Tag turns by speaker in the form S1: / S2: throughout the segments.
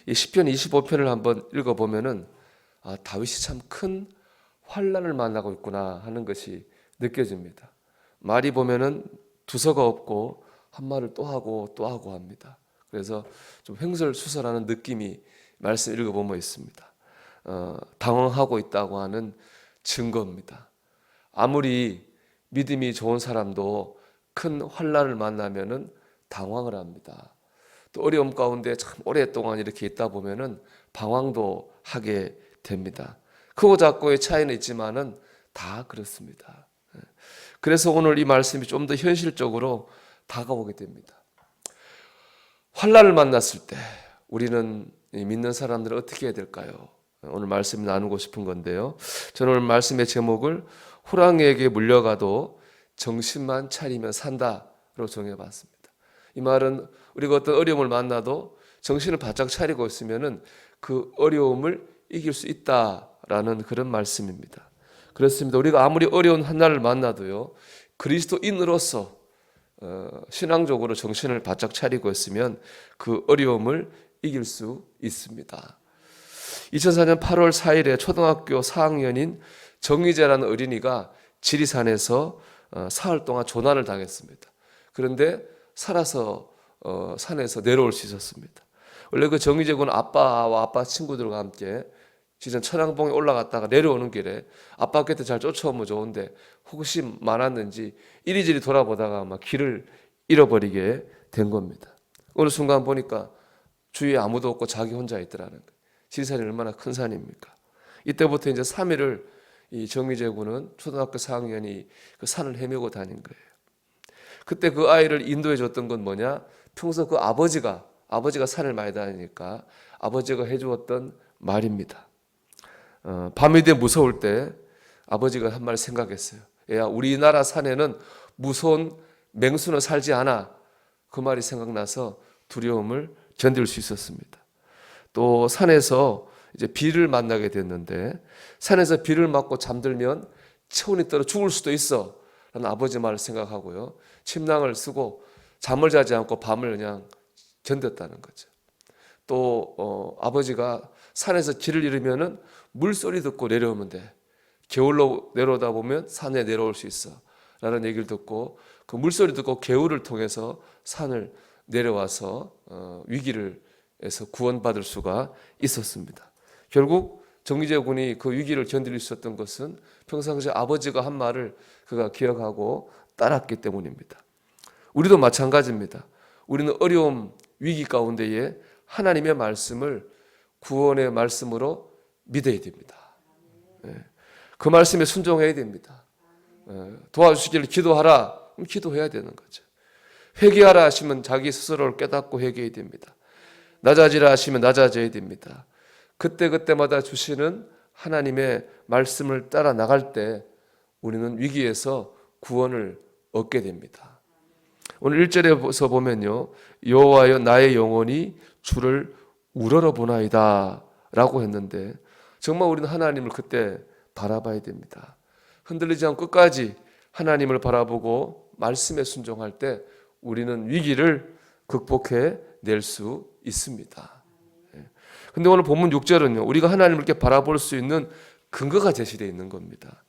S1: 이 시편 25편을 한번 읽어보면은 다윗이 참 큰 환난을 만나고 있구나 하는 것이 느껴집니다. 말이 보면은 두서가 없고 한 말을 또 하고 또 하고 합니다. 그래서 좀 횡설수설하는 느낌이 말씀 읽어보면 있습니다. 당황하고 있다고 하는 증거입니다. 아무리 믿음이 좋은 사람도 큰 환난을 만나면은 당황을 합니다. 또 어려움 가운데 참 오랫동안 이렇게 있다 보면은 방황도 하게 됩니다. 크고 작고의 차이는 있지만은 다 그렇습니다. 그래서 오늘 이 말씀이 좀 더 현실적으로 다가오게 됩니다. 환난을 만났을 때 우리는 믿는 사람들은 어떻게 해야 될까요? 오늘 말씀 나누고 싶은 건데요. 저는 오늘 말씀의 제목을 호랑이에게 물려가도 정신만 차리면 산다로 정해봤습니다. 이 말은 우리가 어떤 어려움을 만나도 정신을 바짝 차리고 있으면은 그 어려움을 이길 수 있다라는 그런 말씀입니다. 그렇습니다. 우리가 아무리 어려운 한날을 만나도요, 그리스도인으로서 신앙적으로 정신을 바짝 차리고 있으면 그 어려움을 이길 수 있습니다. 2004년 8월 4일에 초등학교 4학년인 정희재라는 어린이가 지리산에서 사흘 동안 조난을 당했습니다. 그런데 살아서 산에서 내려올 수 있었습니다. 원래 그 정희재 군은 아빠와 아빠 친구들과 함께 지전 천왕봉에 올라갔다가 내려오는 길에 아빠 곁에 잘 쫓아오면 좋은데 호기심 많았는지 이리저리 돌아보다가 막 길을 잃어버리게 된 겁니다. 어느 순간 보니까 주위에 아무도 없고 자기 혼자 있더라는 거예요. 지리산이 얼마나 큰 산입니까? 이때부터 이제 3일을 이 정희재 군은 초등학교 4학년이 그 산을 헤매고 다닌 거예요. 그때 그 아이를 인도해 줬던 건 뭐냐? 평소 그 아버지가 산을 많이 다니니까 아버지가 해주었던 말입니다. 밤이 돼 무서울 때 아버지가 한 말 생각했어요. 야, 우리나라 산에는 무서운 맹수는 살지 않아. 그 말이 생각나서 두려움을 견딜 수 있었습니다. 또 산에서 이제 비를 만나게 됐는데 산에서 비를 맞고 잠들면 체온이 떨어 죽을 수도 있어 라는 아버지 말을 생각하고요, 침낭을 쓰고 잠을 자지 않고 밤을 그냥 견뎠다는 거죠. 또 아버지가 산에서 길을 잃으면은 물소리 듣고 내려오면 돼. 개울로 내려오다 보면 산에 내려올 수 있어 라는 얘기를 듣고 그 물소리 듣고 개울을 통해서 산을 내려와서 위기를에서 구원받을 수가 있었습니다. 결국 정희재 군이 그 위기를 견딜 수 있었던 것은 평상시에 아버지가 한 말을 그가 기억하고 따랐기 때문입니다. 우리도 마찬가지입니다. 우리는 어려움, 위기 가운데에 하나님의 말씀을 구원의 말씀으로 믿어야 됩니다. 그 말씀에 순종해야 됩니다. 도와주시기를 기도하라, 그럼 기도해야 되는 거죠. 회개하라 하시면 자기 스스로를 깨닫고 회개해야 됩니다. 낮아지라 하시면 낮아져야 됩니다. 그때그때마다 주시는 하나님의 말씀을 따라 나갈 때 우리는 위기에서 구원을 얻게 됩니다. 오늘 1절에서 보면요, 여호와여 나의 영혼이 주를 우러러보나이다 라고 했는데 정말 우리는 하나님을 그때 바라봐야 됩니다. 흔들리지 않고 끝까지 하나님을 바라보고 말씀에 순종할 때 우리는 위기를 극복해 낼 수 있습니다. 근데 오늘 본문 6절은요, 우리가 하나님을 이렇게 바라볼 수 있는 근거가 제시되어 있는 겁니다.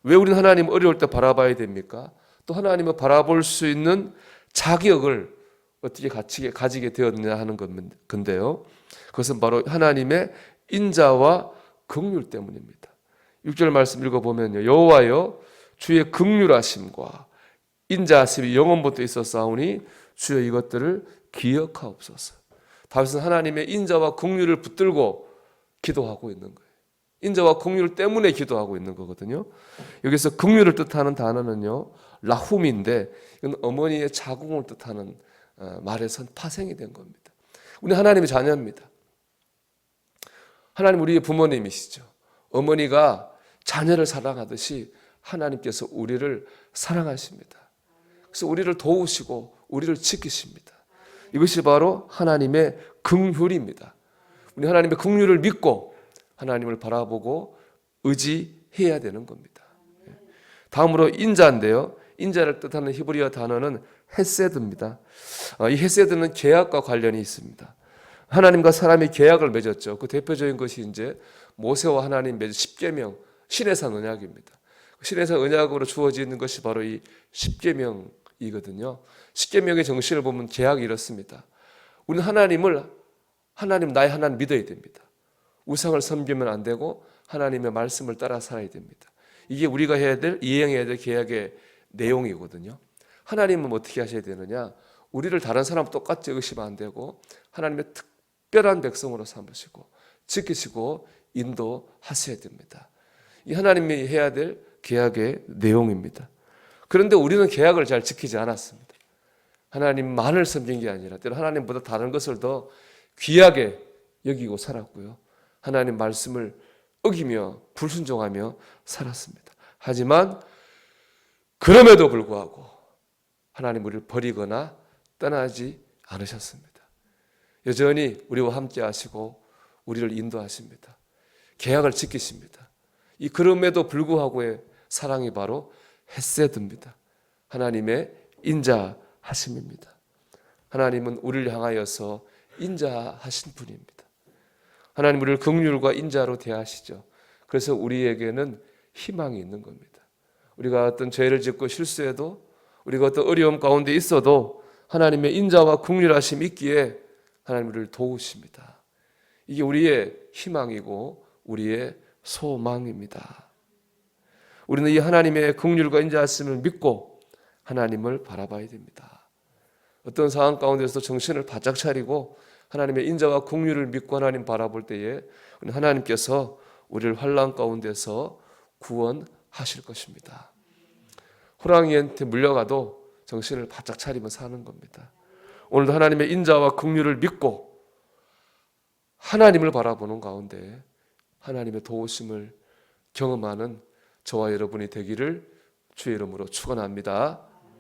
S1: 왜 우리는 하나님 어려울 때 바라봐야 됩니까? 또 하나님을 바라볼 수 있는 자격을 어떻게 가지게 되었느냐 하는 건데요, 그것은 바로 하나님의 인자와 긍휼 때문입니다. 6절 말씀 읽어보면요, 여호와여 주의 긍휼하심과 인자하심이 영원부터 있었사오니 주여 이것들을 기억하옵소서. 다윗은 하나님의 인자와 긍휼을 붙들고 기도하고 있는 거예요. 인자와 긍휼 때문에 기도하고 있는 거거든요. 여기서 긍휼을 뜻하는 단어는요, 라훔인데 이건 어머니의 자궁을 뜻하는 말에선 파생이 된 겁니다. 우리 하나님의 자녀입니다. 하나님 우리의 부모님이시죠. 어머니가 자녀를 사랑하듯이 하나님께서 우리를 사랑하십니다. 그래서 우리를 도우시고 우리를 지키십니다. 이것이 바로 하나님의 긍휼입니다. 우리 하나님의 긍휼을 믿고 하나님을 바라보고 의지해야 되는 겁니다. 다음으로 인자인데요, 인자를 뜻하는 히브리어 단어는 헤세드입니다. 이 헤세드는 계약과 관련이 있습니다. 하나님과 사람이 계약을 맺었죠. 그 대표적인 것이 이제 모세와 하나님 맺은 십계명, 시내산 언약입니다. 시내산 언약으로 주어지는 것이 바로 이 십계명이거든요. 십계명의 정신을 보면 계약이 이렇습니다. 우리는 하나님 나의 하나님 믿어야 됩니다. 우상을 섬기면 안 되고 하나님의 말씀을 따라 살아야 됩니다. 이게 우리가 이행해야 될 계약의 내용이거든요. 하나님은 어떻게 하셔야 되느냐? 우리를 다른 사람 똑같이 여기시면 안 되고 하나님의 특별한 백성으로 삼으시고 지키시고 인도하셔야 됩니다. 이 하나님이 해야 될 계약의 내용입니다. 그런데 우리는 계약을 잘 지키지 않았습니다. 하나님만을 섬긴 게 아니라 때로 하나님보다 다른 것을 더 귀하게 여기고 살았고요. 하나님 말씀을 어기며 불순종하며 살았습니다. 하지만 그럼에도 불구하고 하나님 우리를 버리거나 떠나지 않으셨습니다. 여전히 우리와 함께 하시고 우리를 인도하십니다. 계약을 지키십니다. 이 그럼에도 불구하고의 사랑이 바로 헤세드입니다. 하나님의 인자하심입니다. 하나님은 우리를 향하여서 인자하신 분입니다. 하나님 우리를 긍휼과 인자로 대하시죠. 그래서 우리에게는 희망이 있는 겁니다. 우리가 어떤 죄를 짓고 실수해도 우리가 어떤 어려움 가운데 있어도 하나님의 인자와 긍휼하심이 있기에 하나님 우리를 도우십니다. 이게 우리의 희망이고 우리의 소망입니다. 우리는 이 하나님의 긍휼과 인자하심을 믿고 하나님을 바라봐야 됩니다. 어떤 상황 가운데서 정신을 바짝 차리고 하나님의 인자와 긍휼을 믿고 하나님 바라볼 때에 하나님께서 우리를 환난 가운데서 구원하실 것입니다. 호랑이한테 물려가도 정신을 바짝 차리면 사는 겁니다. 오늘도 하나님의 인자와 긍휼을 믿고 하나님을 바라보는 가운데 하나님의 도우심을 경험하는 저와 여러분이 되기를 주의 이름으로 축원합니다.